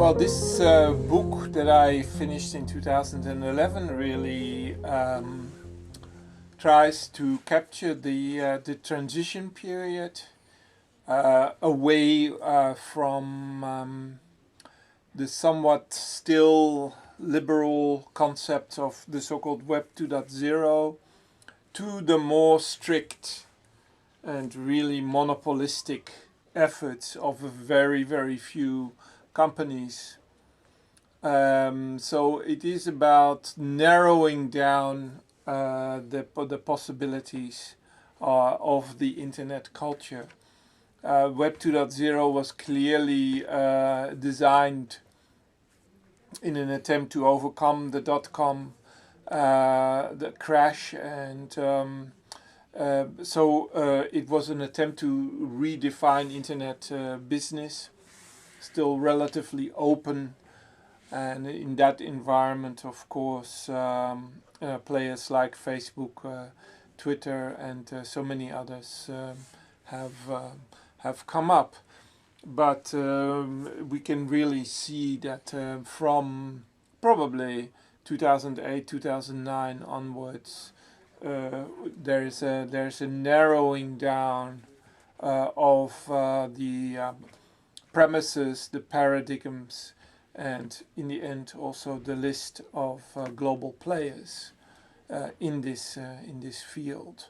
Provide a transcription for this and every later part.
Well, this book that I finished in 2011 really tries to capture the transition period away from the somewhat still liberal concept of the so-called Web 2.0 to the more strict and really monopolistic efforts of a very, very few companies. So it is about narrowing down the possibilities of the internet culture. Web 2.0 was clearly designed in an attempt to overcome the dot-com the crash, and so it was an attempt to redefine internet business, still relatively open, and in that environment, of course, players like Facebook, Twitter, and so many others have come up. But we can really see that from probably 2008, 2009 onwards, there's a narrowing down of the premises, the paradigms, and in the end also the list of global players in this field,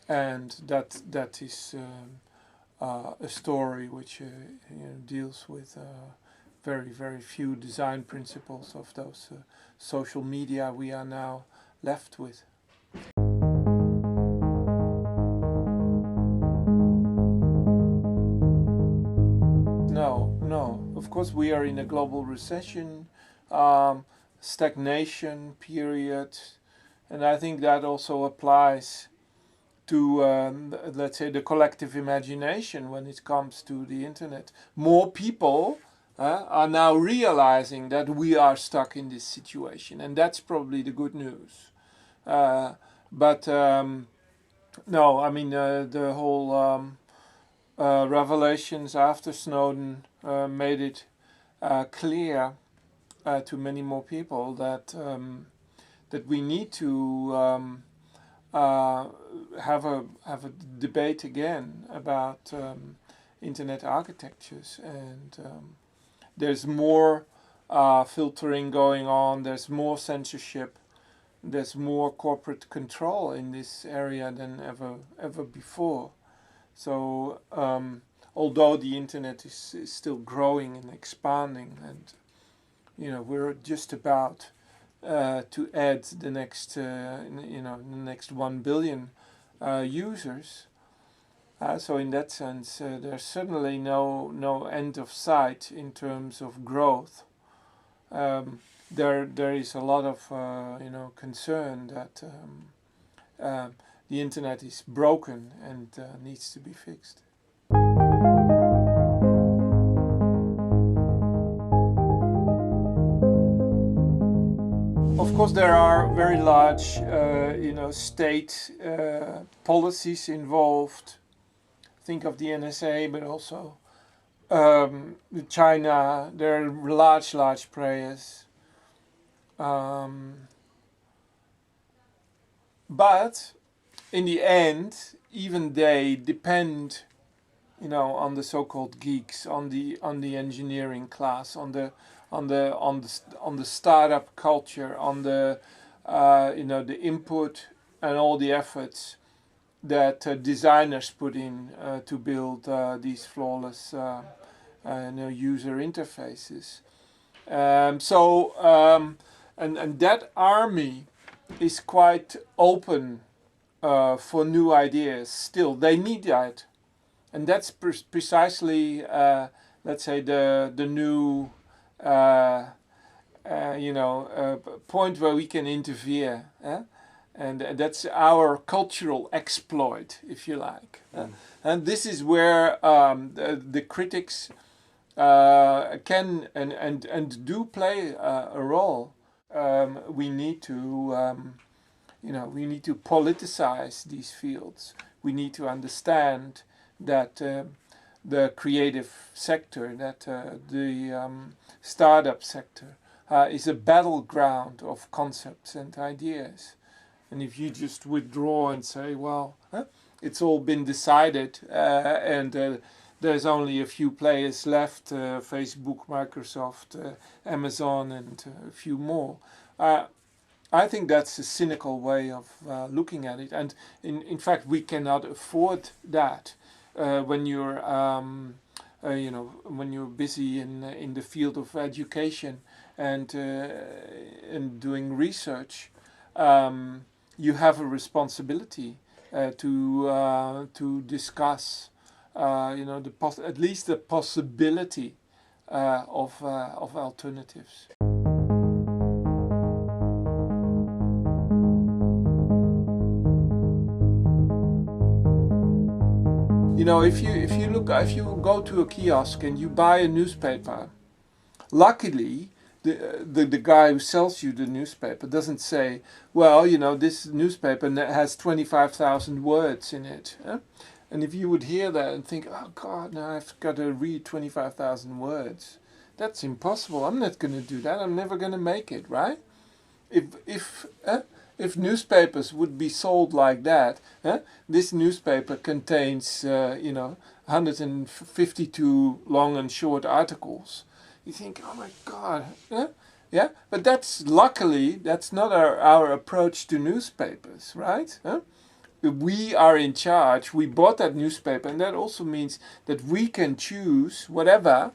and that is a story which deals with very, very few design principles of those social media we are now left with. No. Of course, we are in a global recession, stagnation period, and I think that also applies to, let's say, the collective imagination when it comes to the internet. More people are now realizing that we are stuck in this situation, and that's probably the good news. But no, I mean, the whole revelations after Snowden made it clear to many more people that that we need to have a debate again about internet architectures, and there's more filtering going on. There's more censorship. There's more corporate control in this area than ever before. So although the internet is still growing and expanding, and we're just about to add the next the next 1 billion users. So in that sense, there's certainly no end of sight in terms of growth. There is a lot of concern that the internet is broken and needs to be fixed. Of course, there are very large, state policies involved. Think of the NSA, but also China. There are large players. But in the end, even they depend, on the so-called geeks, on the engineering class, on the startup culture, on the the input and all the efforts that designers put in to build these flawless user interfaces. And that army is quite open for new ideas. Still, they need that, and that's precisely, let's say, the new point where we can interfere, and that's our cultural exploit, if you like. And this is where the critics can and do play a role. We need to politicize these fields. We need to understand that the creative sector, that the startup sector is a battleground of concepts and ideas. And if you just withdraw and say, well, it's all been decided and there's only a few players left, Facebook, Microsoft, Amazon, and a few more. I think that's a cynical way of looking at it. And in fact, we cannot afford that when you're when you're busy in the field of education and doing research. You have a responsibility to discuss, at least the possibility of alternatives. If you go to a kiosk and you buy a newspaper, luckily the guy who sells you the newspaper doesn't say, well, this newspaper has 25,000 words in it. And if you would hear that and think, oh God, now I've got to read 25,000 words, that's impossible. I'm not going to do that. I'm never going to make it, right? If newspapers would be sold like that, this newspaper contains 152 long and short articles. You think, oh my God, yeah. But that's not our approach to newspapers, right? We are in charge. We bought that newspaper, and that also means that we can choose whatever,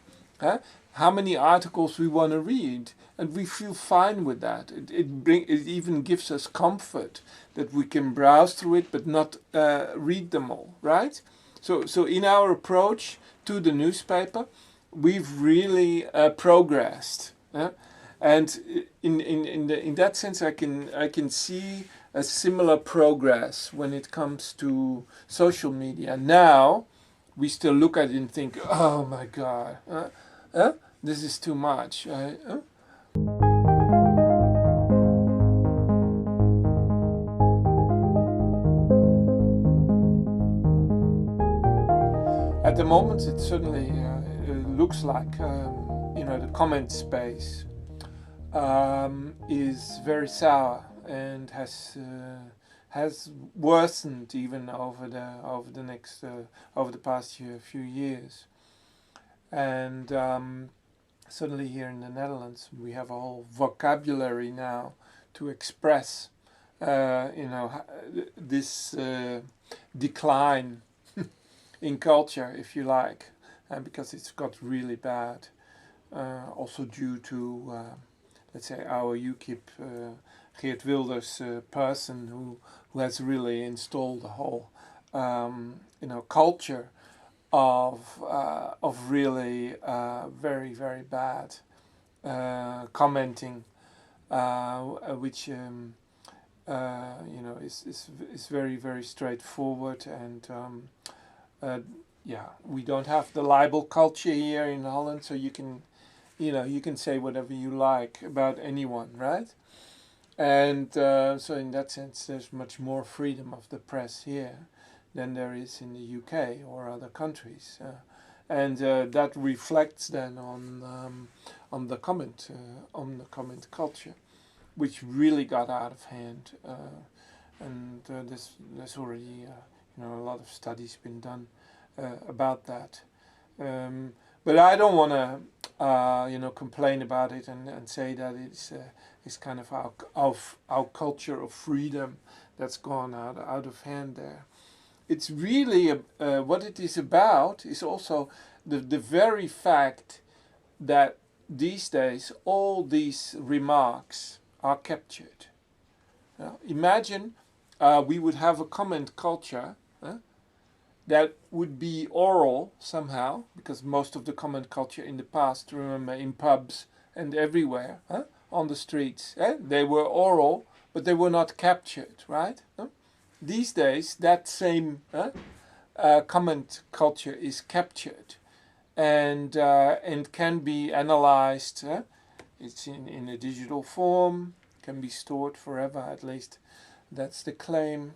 how many articles we want to read. And we feel fine with that. It even gives us comfort that we can browse through it, but not read them all, right? So in our approach to the newspaper, we've really progressed, and in that sense, I can see a similar progress when it comes to social media. Now, we still look at it and think, oh my God, this is too much. At the moment, it certainly looks like the comment space is very sour and has worsened even over the past few years. And suddenly here in the Netherlands, we have a whole vocabulary now to express this decline in culture, if you like, because it's got really bad. Also due to, let's say, our UKIP Geert Wilders person who has really installed a whole, culture of really very, very bad commenting, which is very, very straightforward. And we don't have the libel culture here in Holland, so you can say whatever you like about anyone, right? And so in that sense, there's much more freedom of the press here than there is in the UK or other countries, and that reflects then on the comment culture, which really got out of hand, and there's already a lot of studies been done about that. But I don't want to complain about it and say that it's kind of our culture of freedom that's gone out of hand there. It's really what it is about is also the very fact that these days all these remarks are captured. Imagine we would have a comment culture that would be oral somehow, because most of the comment culture in the past, remember, in pubs and everywhere, on the streets, they were oral, but they were not captured, right? These days, that same comment culture is captured and can be analyzed. It's in a digital form, can be stored forever, at least that's the claim.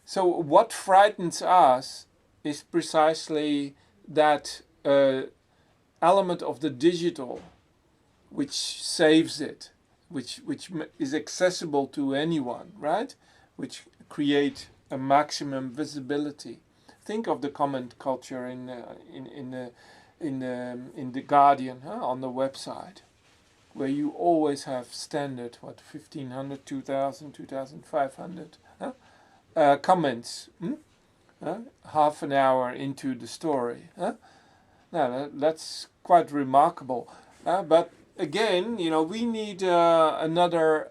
So what frightens us is precisely that element of the digital which saves it, which is accessible to anyone, right? Which create a maximum visibility. Think of the comment culture in the Guardian, on the website, where you always have standard 1500, 2000, 2500 comments. Half an hour into the story. Now that's quite remarkable. But again, we need another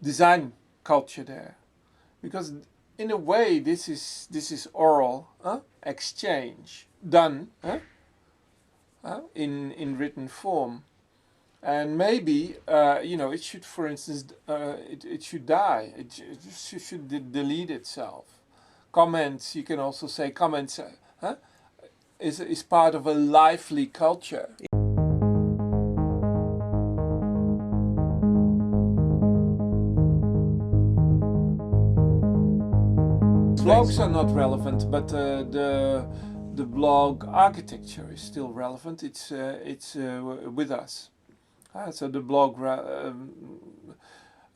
design culture there, because in a way this is oral exchange done in written form. And maybe it should, for instance, it should die. It should delete itself. Comments, you can also say comments is part of a lively culture. Blogs are not relevant, but the blog architecture is still relevant. It's with us. So the blog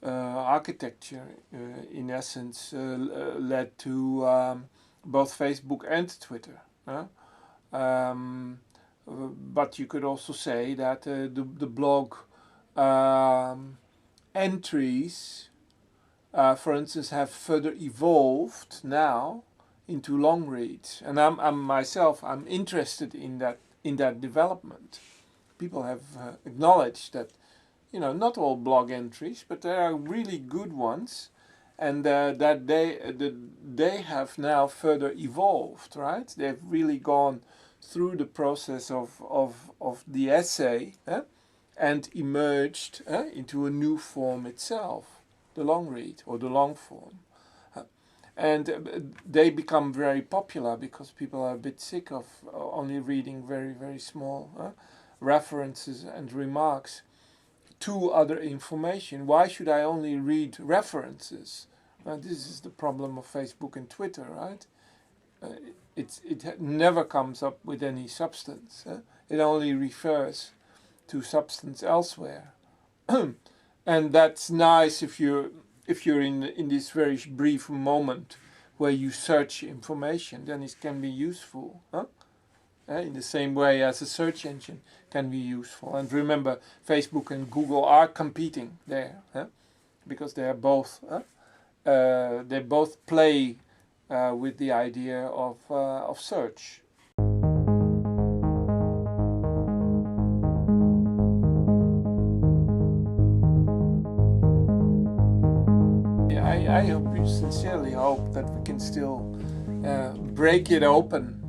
architecture, in essence, led to both Facebook and Twitter. But you could also say that the blog entries, for instance, have further evolved now into long reads, and I'm interested in that development. People have acknowledged that, not all blog entries, but there are really good ones, and that they have now further evolved, right? They've really gone through the process of the essay and emerged into a new form itself, the long read or the long form. And they become very popular because people are a bit sick of only reading very, very small references and remarks to other information. Why should I only read references? This is the problem of Facebook and Twitter, right? It never comes up with any substance. It only refers to substance elsewhere. And that's nice if you're in this very brief moment where you search information, then it can be useful. In the same way as a search engine can be useful. And remember, Facebook and Google are competing there, because they both play with the idea of search. I sincerely hope that we can still break it open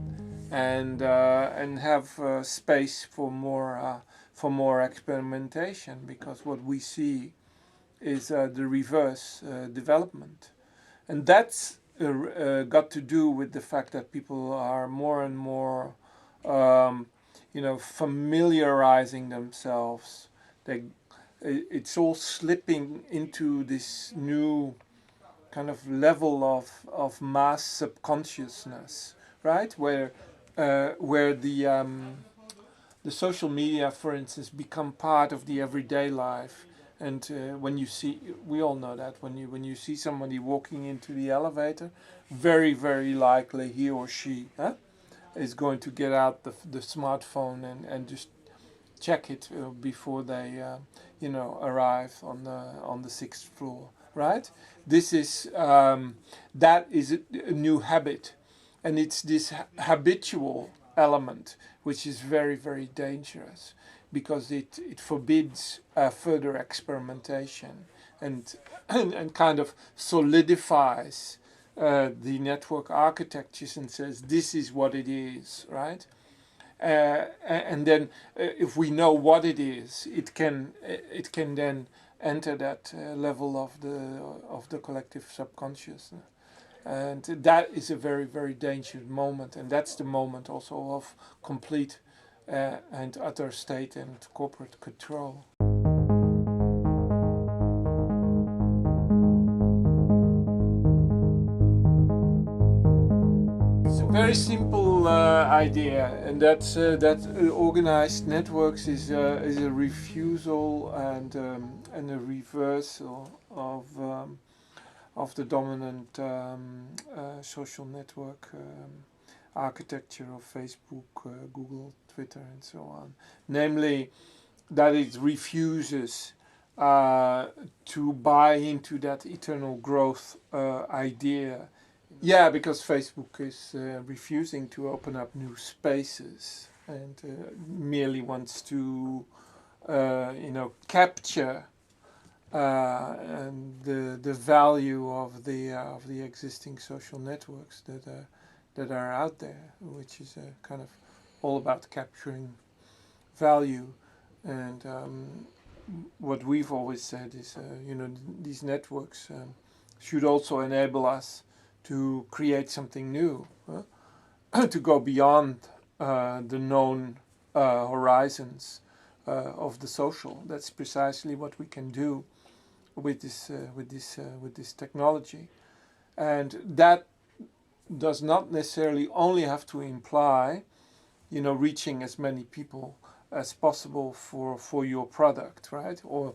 and have space for more experimentation, because what we see is the reverse development, and that's got to do with the fact that people are more and more familiarizing themselves. It's all slipping into this new kind of level of mass subconsciousness, right? Where the social media, for instance, become part of the everyday life. And when you see, we all know that when you see somebody walking into the elevator, very, very likely he or she is going to get out the smartphone and just check it before they arrive on the 6th floor, right? This is that is a new habit, and it's this habitual element which is very, very dangerous, because it forbids further experimentation and kind of solidifies the network architectures and says this is what it is, right? And then if we know what it is, it can then enter that level of the collective subconscious, and that is a very, very dangerous moment, and that's the moment also of complete and utter state and corporate control. Very simple idea, and that's that organized networks is a refusal and a reversal of the dominant social network architecture of Facebook, Google, Twitter, and so on. Namely, that it refuses to buy into that eternal growth idea. Yeah, because Facebook is refusing to open up new spaces and merely wants to, capture and the value of the existing social networks that are out there, which is kind of all about capturing value. And what we've always said is, these networks should also enable us to create something new, to go beyond the known horizons of the social. That's precisely what we can do with this technology, and that does not necessarily only have to imply, reaching as many people as possible for your product, right? Or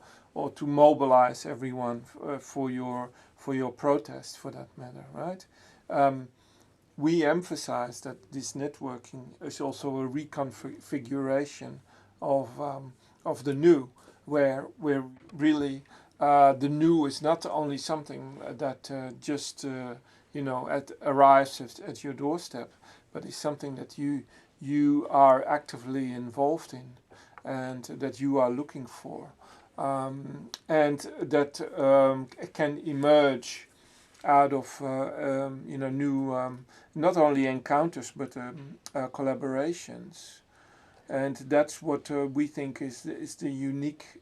to mobilize everyone for your protest, for that matter, right? We emphasize that this networking is also a reconfiguration of the new, where really the new is not only something that just arrives at your doorstep, but is something that you are actively involved in, and that you are looking for, and that can emerge out of new not only encounters but collaborations, and that's what we think is the unique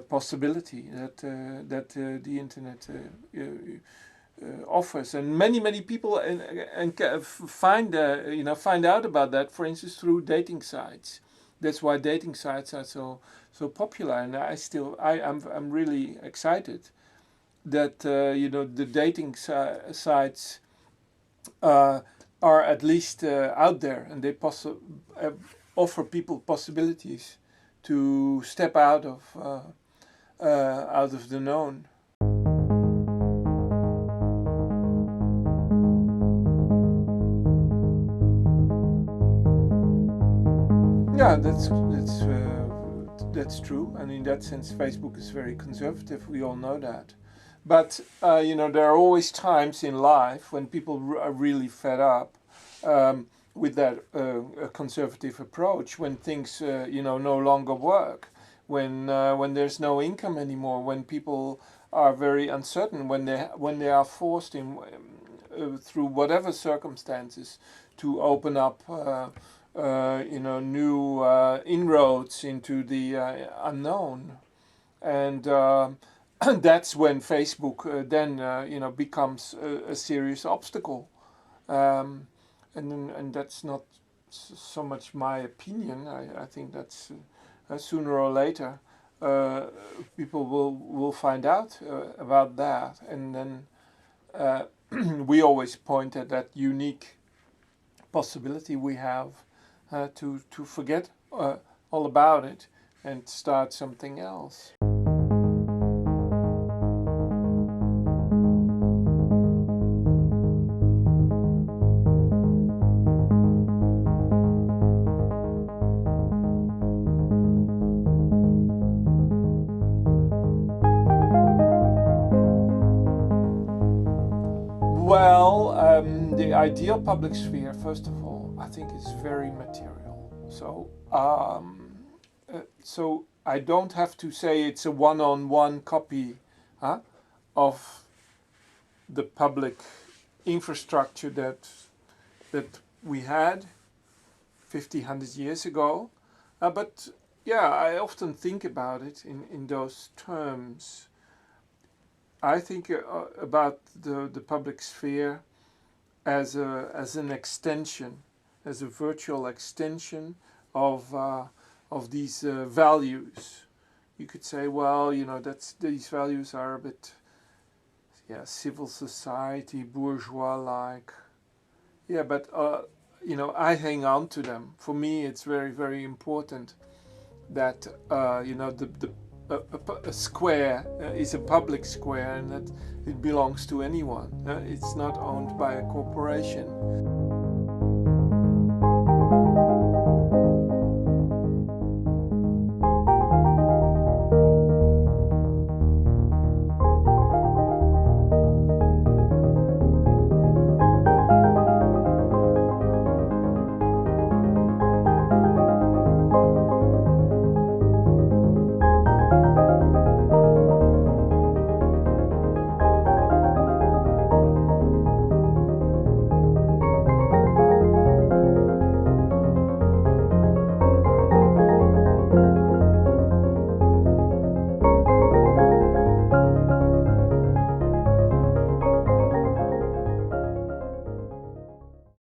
possibility that the internet offers, and many people and find out about that, for instance, through dating sites. That's why dating sites are so popular, and I'm really excited that the dating sites are at least out there, and they offer people possibilities to step out of the known. Yeah, that's true, and in that sense, Facebook is very conservative. We all know that, but there are always times in life when people are really fed up with that conservative approach. When things no longer work, when there's no income anymore, when people are very uncertain, when they are forced in through whatever circumstances to open up. New inroads into the unknown, and that's when Facebook then becomes a serious obstacle, and that's not so much my opinion. I think that's sooner or later people will find out about that, and then we always point at that unique possibility we have. To forget all about it and start something else. Well, the ideal public sphere, first of all, I think is very material. So I don't have to say it's a one-on-one copy of the public infrastructure that we had 50, 100 years ago. But yeah, I often think about it in those terms. I think about the public sphere as an extension, as a virtual extension of these values. You could say, well, these values are a bit, yeah, civil society, bourgeois-like. Yeah, but you know, I hang on to them. For me, it's very, very important that you know, a square is a public square, and that it belongs to anyone. It's not owned by a corporation.